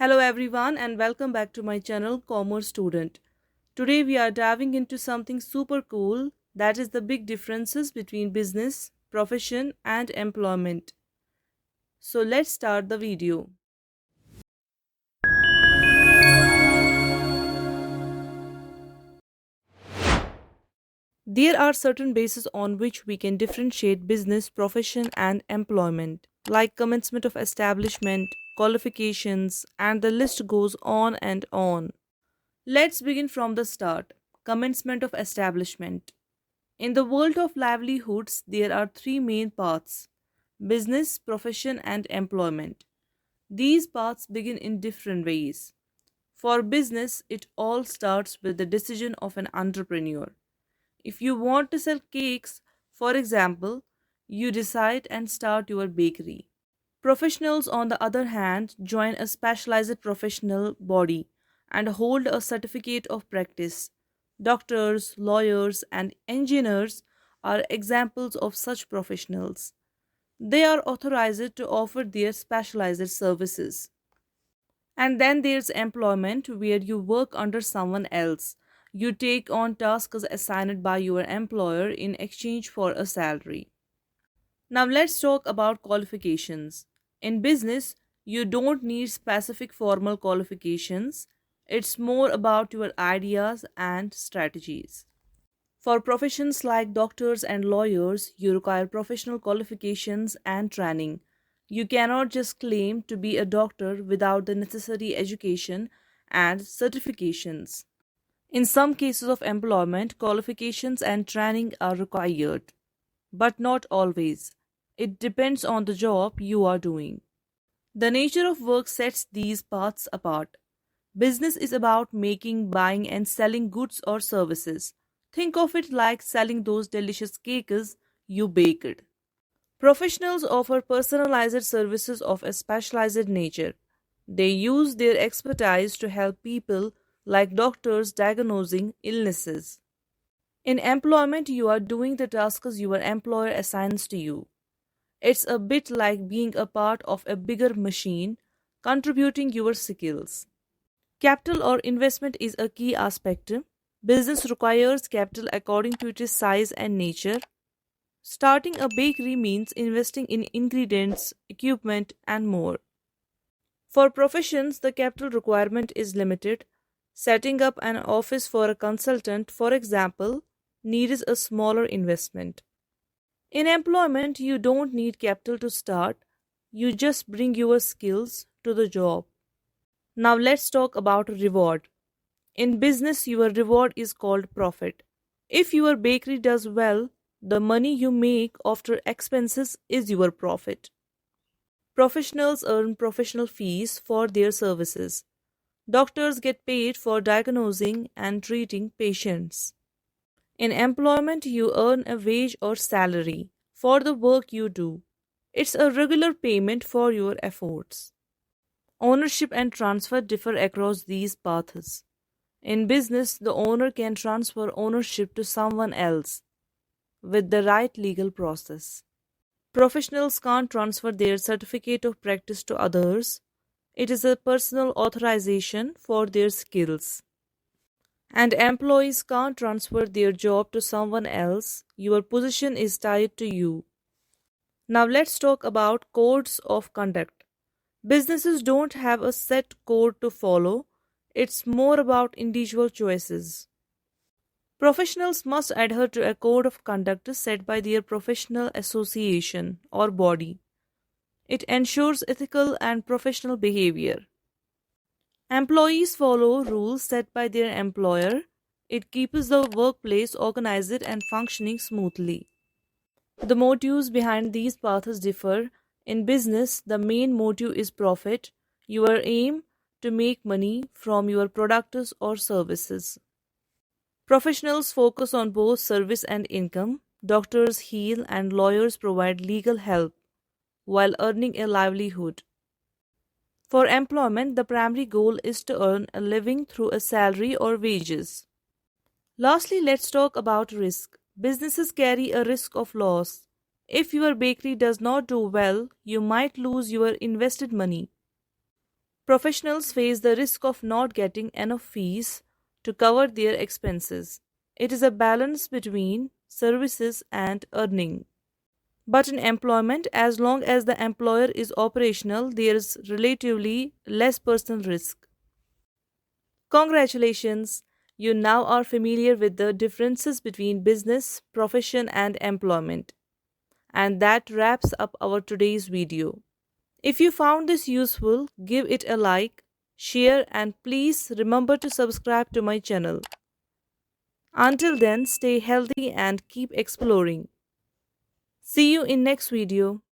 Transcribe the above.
Hello everyone and welcome back to my channel Commerce Student. Today we are diving into something super cool, that is the big differences between business, profession and employment. So let's start the video. There are certain bases on which we can differentiate business, profession and employment, like commencement of establishment, qualifications, and the list goes on and on. Let's begin from the start. Commencement of establishment. In the world of livelihoods, there are three main paths: business, profession, and employment. These paths begin in different ways. For business, it all starts with the decision of an entrepreneur. If you want to sell cakes, for example, you decide and start your bakery. Professionals, on the other hand, join a specialized professional body and hold a certificate of practice. Doctors, lawyers, and engineers are examples of such professionals. They are authorized to offer their specialized services. And then there's employment, where you work under someone else. You take on tasks assigned by your employer in exchange for a salary. Now let's talk about qualifications. In business, you don't need specific formal qualifications. It's more about your ideas and strategies. For professions like doctors and lawyers, you require professional qualifications and training. You cannot just claim to be a doctor without the necessary education and certifications. In some cases of employment, qualifications and training are required, but not always. It depends on the job you are doing. The nature of work sets these paths apart. Business is about making, buying, and selling goods or services. Think of it like selling those delicious cakes you baked. Professionals offer personalized services of a specialized nature. They use their expertise to help people, like doctors diagnosing illnesses. In employment, you are doing the tasks your employer assigns to you. It's a bit like being a part of a bigger machine, contributing your skills. Capital or investment is a key aspect. Business requires capital according to its size and nature. Starting a bakery means investing in ingredients, equipment, and more. For professions, the capital requirement is limited. Setting up an office for a consultant, for example, needs a smaller investment. In employment, you don't need capital to start, you just bring your skills to the job. Now let's talk about reward. In business, your reward is called profit. If your bakery does well, the money you make after expenses is your profit. Professionals earn professional fees for their services. Doctors get paid for diagnosing and treating patients. In employment, you earn a wage or salary for the work you do. It's a regular payment for your efforts. Ownership and transfer differ across these paths. In business, the owner can transfer ownership to someone else with the right legal process. Professionals can't transfer their certificate of practice to others. It is a personal authorization for their skills. And employees can't transfer their job to someone else. Your position is tied to you. Now let's talk about codes of conduct. Businesses don't have a set code to follow. It's more about individual choices. Professionals must adhere to a code of conduct set by their professional association or body. It ensures ethical and professional behavior. Employees follow rules set by their employer. It keeps the workplace organized and functioning smoothly. The motives behind these paths differ. In business, the main motive is profit. Your aim to make money from your products or services. Professionals focus on both service and income. Doctors heal and lawyers provide legal help while earning a livelihood. For employment, the primary goal is to earn a living through a salary or wages. Lastly, let's talk about risk. Businesses carry a risk of loss. If your bakery does not do well, you might lose your invested money. Professionals face the risk of not getting enough fees to cover their expenses. It is a balance between services and earning. But in employment, as long as the employer is operational, there is relatively less personal risk. Congratulations! You now are familiar with the differences between business, profession, and employment. And that wraps up our today's video. If you found this useful, give it a like, share, and please remember to subscribe to my channel. Until then, stay healthy and keep exploring. See you in next video.